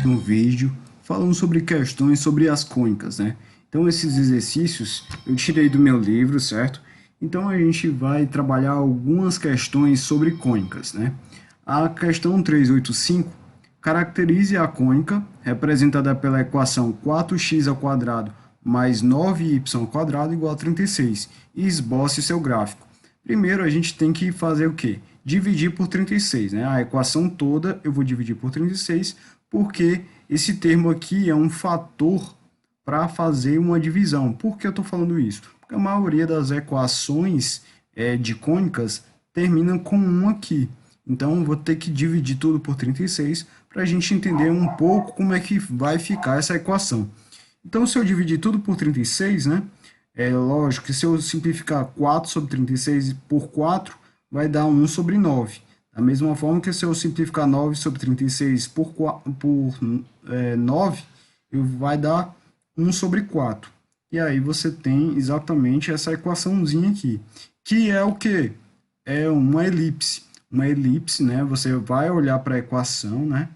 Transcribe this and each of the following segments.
Um vídeo falando sobre questões sobre as cônicas, né? Então esses exercícios eu tirei do meu livro, certo? Então a gente vai trabalhar algumas questões sobre cônicas, né? A questão 385 caracterize a cônica representada pela equação 4x ao quadrado mais 9y ao quadrado igual a 36 e esboce seu gráfico. Primeiro a gente tem que fazer o quê? Dividir por 36, né? A equação toda eu vou dividir por 36 porque esse termo aqui é um fator para fazer uma divisão. Por que eu estou falando isso? Porque a maioria das equações de cônicas terminam com 1 aqui. Então, vou ter que dividir tudo por 36 para a gente entender um pouco como é que vai ficar essa equação. Então, se eu dividir tudo por 36, né? É lógico que se eu simplificar 4 sobre 36 por 4, vai dar 1 sobre 9. Da mesma forma que se eu simplificar 9 sobre 36 por 9, vai dar 1 sobre 4. E aí você tem exatamente essa equaçãozinha aqui, que é o que? É uma elipse. Uma elipse, né? Você vai olhar para a equação, né?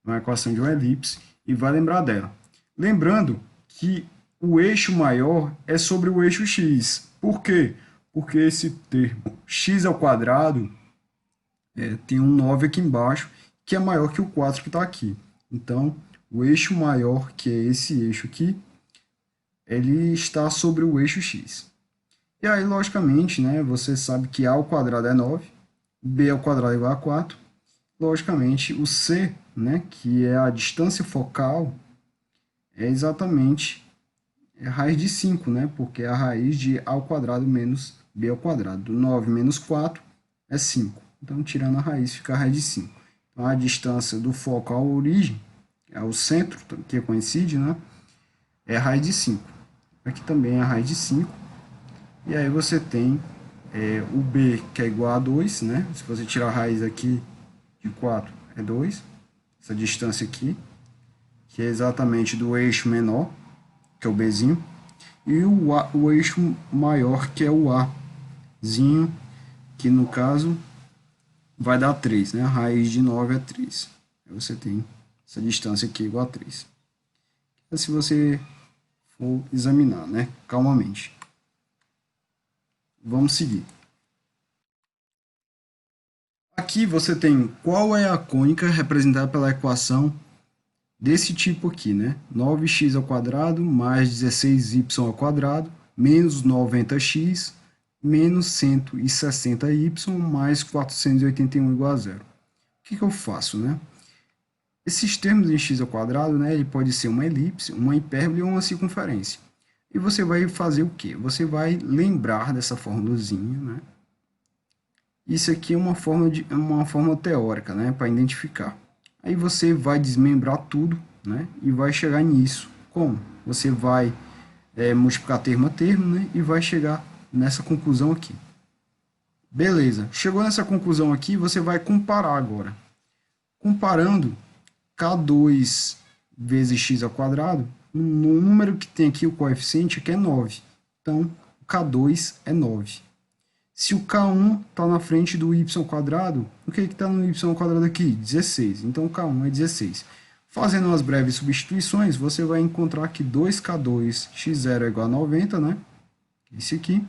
Uma equação de uma elipse e vai lembrar dela. Lembrando que o eixo maior é sobre o eixo x. Por quê? Porque esse termo x ao quadrado tem um 9 aqui embaixo, que é maior que o 4 que está aqui. Então, o eixo maior, que é esse eixo aqui, ele está sobre o eixo x. E aí, logicamente, né, você sabe que a ao quadrado é 9, b ao quadrado é igual a 4. Logicamente, o c, né, que é a distância focal, é exatamente a raiz de 5, né, porque é a raiz de a ao quadrado menos b ao quadrado. Do 9 menos 4 é 5. Então, tirando a raiz, fica a raiz de 5. Então, a distância do foco à origem, é o centro, que coincide, né, é a raiz de 5. Aqui também é a raiz de 5. E aí você tem o b, que é igual a 2, né? Se você tirar a raiz aqui de 4, é 2. Essa distância aqui, que é exatamente do eixo menor, que é o bzinho, e o eixo maior, que é o azinho, que no caso vai dar 3, né? A raiz de 9 é 3. Aí você tem essa distância aqui igual a 3. Então, se você for examinar, né? Calmamente. Vamos seguir. Aqui você tem qual é a cônica representada pela equação desse tipo aqui, né? 9x ao quadrado mais 16y ao quadrado menos 90x menos 160y mais 481 igual a zero. O que eu faço, né? Esses termos em x ao quadrado, né, ele pode ser uma elipse, uma hipérbole ou uma circunferência. E você vai fazer o quê? Você vai lembrar dessa formulazinha, né? Isso aqui é uma forma teórica, né, para identificar. Aí você vai desmembrar tudo, né, e vai chegar nisso. Como? Você vai multiplicar termo a termo, né, e vai chegar nessa conclusão aqui. Beleza. Chegou nessa conclusão aqui, você vai comparar agora. Comparando K2 vezes x ao quadrado, no número que tem aqui o coeficiente aqui é 9. Então, o K2 é 9. Se o K1 está na frente do y ao quadrado, o que está no y ao quadrado aqui? 16. Então, o K1 é 16. Fazendo umas breves substituições, você vai encontrar que 2K2 x0 é igual a 90, né? Esse aqui.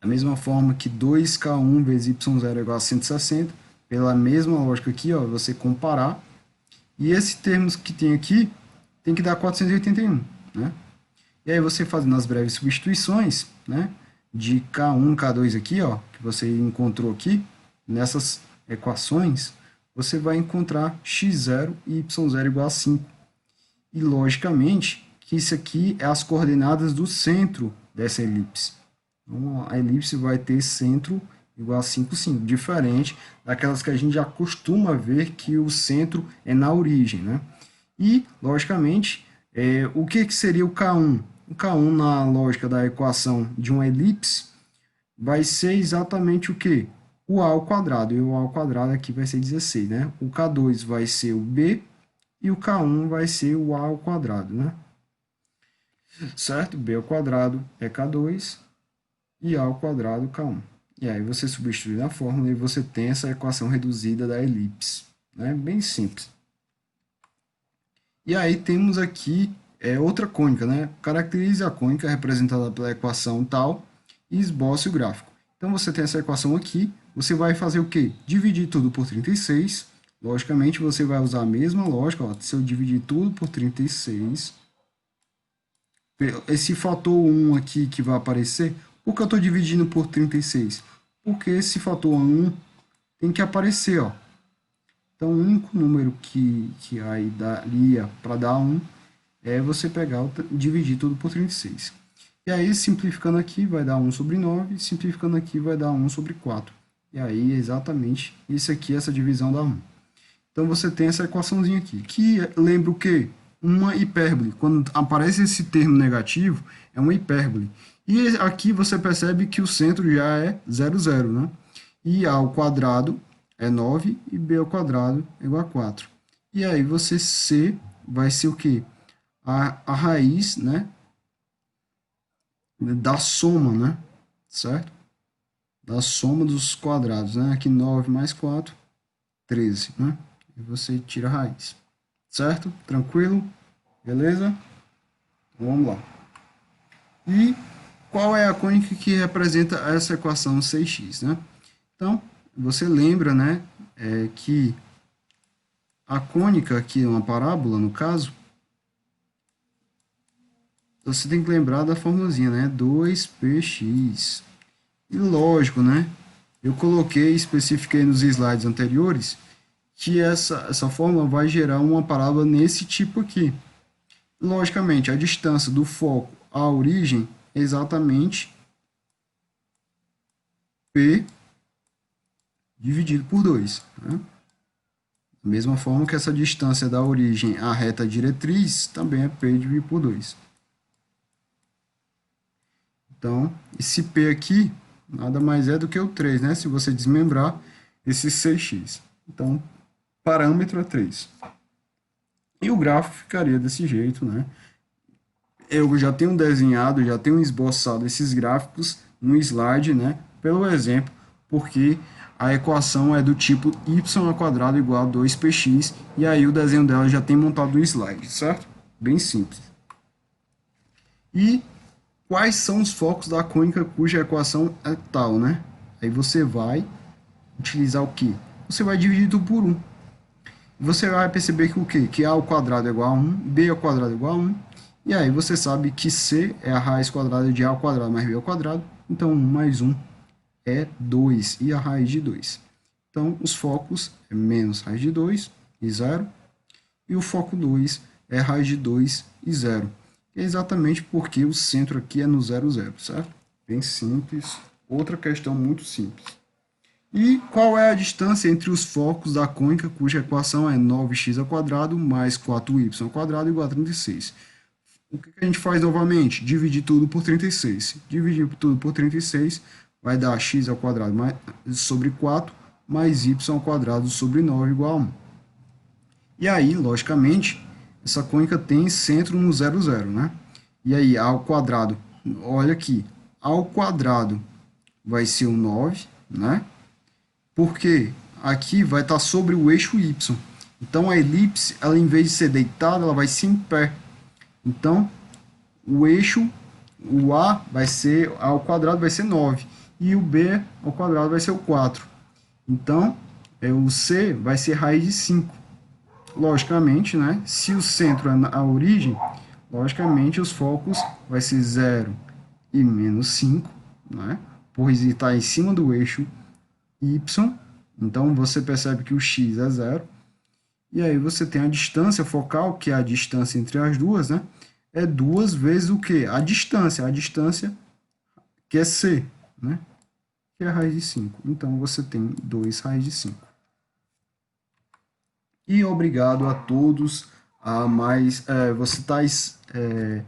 Da mesma forma que 2K1 vezes y0 é igual a 160. Pela mesma lógica aqui, ó, você comparar. E esse termo que tem aqui tem que dar 481, né? E aí você fazendo as breves substituições, né? De K1, K2 aqui, ó, que você encontrou aqui, nessas equações, você vai encontrar x0 e y0 igual a 5. E, logicamente, que isso aqui é as coordenadas do centro dessa elipse. Então, a elipse vai ter centro igual a 5, 5, diferente daquelas que a gente já costuma ver que o centro é na origem, né? E, logicamente, o que seria o K1? O K1, na lógica da equação de uma elipse, vai ser exatamente o quê? O A ao quadrado, e o A ao quadrado aqui vai ser 16, né? O K2 vai ser o B, e o K1 vai ser o A ao quadrado, né? Certo? B ao quadrado é K2, e A ao quadrado K1. E aí você substitui na fórmula e você tem essa equação reduzida da elipse, né? Bem simples. E aí temos aqui outra cônica, né? Caracterize a cônica representada pela equação tal e esboce o gráfico. Então você tem essa equação aqui, você vai fazer o quê? Dividir tudo por 36. Logicamente você vai usar a mesma lógica, ó, se eu dividir tudo por 36, esse fator 1 aqui que vai aparecer, por que eu estou dividindo por 36? Porque esse fator 1 tem que aparecer, ó. Então, o único número que aí daria para dar 1 é você pegar e dividir tudo por 36. E aí, simplificando aqui, vai dar 1 sobre 9, simplificando aqui, vai dar 1 sobre 4. E aí, exatamente, isso aqui, essa divisão dá 1. Então, você tem essa equaçãozinha aqui, que lembra o quê? Uma hipérbole. Quando aparece esse termo negativo, é uma hipérbole. E aqui você percebe que o centro já é 0, 0, né? E a ao quadrado é 9 e b ao quadrado é igual a 4. E aí você C vai ser o quê? A raiz, né, da soma, né? Certo? Da soma dos quadrados, né? Aqui 9 mais 4, 13, né? E você tira a raiz. Certo? Tranquilo? Beleza? Então, vamos lá. E qual é a cônica que representa essa equação 6x, né? Então, você lembra, né, que a cônica, aqui é uma parábola, no caso, você tem que lembrar da formulazinha, né, 2px. E lógico, né, eu coloquei, especifiquei nos slides anteriores, que essa fórmula vai gerar uma parábola nesse tipo aqui. Logicamente, a distância do foco à origem é exatamente P dividido por 2. Né? Da mesma forma que essa distância da origem à reta diretriz também é P dividido por 2. Então, esse P aqui nada mais é do que o 3, né? Se você desmembrar esse 6x. Então, parâmetro é 3. E o gráfico ficaria desse jeito, né? Eu já tenho desenhado, já tenho esboçado esses gráficos no slide, né? Pelo exemplo, porque a equação é do tipo y² igual a 2px, e aí o desenho dela já tem montado no slide, certo? Bem simples. E quais são os focos da cônica cuja equação é tal, né? Aí você vai utilizar o quê? Você vai dividir tudo por 1. Você vai perceber que o quê? Que a ao quadrado é igual a 1, b ao quadrado é igual a 1, e aí você sabe que c é a raiz quadrada de a ao quadrado mais b ao quadrado, então 1 mais 1 é 2, e a raiz de 2. Então, os focos é menos raiz de 2 e 0, e o foco 2 é raiz de 2 e 0. É exatamente porque o centro aqui é no 0, 0, certo? Bem simples. Outra questão muito simples. E qual é a distância entre os focos da cônica cuja equação é 9x² mais 4y² igual a 36? O que a gente faz novamente? Dividir tudo por 36. Dividir tudo por 36 vai dar x² mais, sobre 4 mais y² sobre 9 igual a 1. E aí, logicamente, essa cônica tem centro no 0, 0, né? E aí, a ao quadrado, olha aqui, a ao quadrado vai ser o 9, né? Porque aqui vai estar sobre o eixo y. Então, a elipse, ela em vez de ser deitada, ela vai ser em pé. Então, o eixo, o A vai ser, A ao quadrado vai ser 9. E o B ao quadrado vai ser o 4. Então, o C vai ser raiz de 5. Logicamente, né? Se o centro é a origem, logicamente os focos vai ser 0 e menos 5, né? Por estar em cima do eixo y. Então, você percebe que o x é 0. E aí você tem a distância focal, que é a distância entre as duas, né? É 2 vezes o quê? A distância que é c, né? Que é a raiz de 5. Então, você tem 2 raiz de 5. E obrigado a todos. Você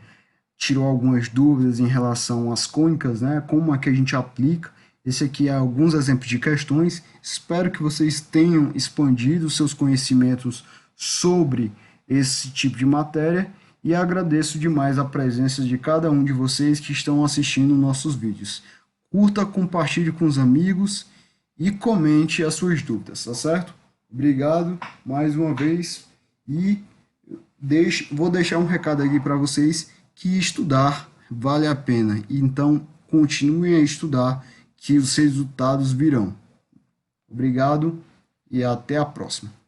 tirou algumas dúvidas em relação às cônicas, né? Como é que a gente aplica. Esse aqui é alguns exemplos de questões. Espero que vocês tenham expandido seus conhecimentos sobre esse tipo de matéria e agradeço demais a presença de cada um de vocês que estão assistindo nossos vídeos. Curta, compartilhe com os amigos e comente as suas dúvidas, tá certo? Obrigado mais uma vez e Vou deixar um recado aqui para vocês que estudar vale a pena. Então, continuem a estudar que os resultados virão. Obrigado e até a próxima.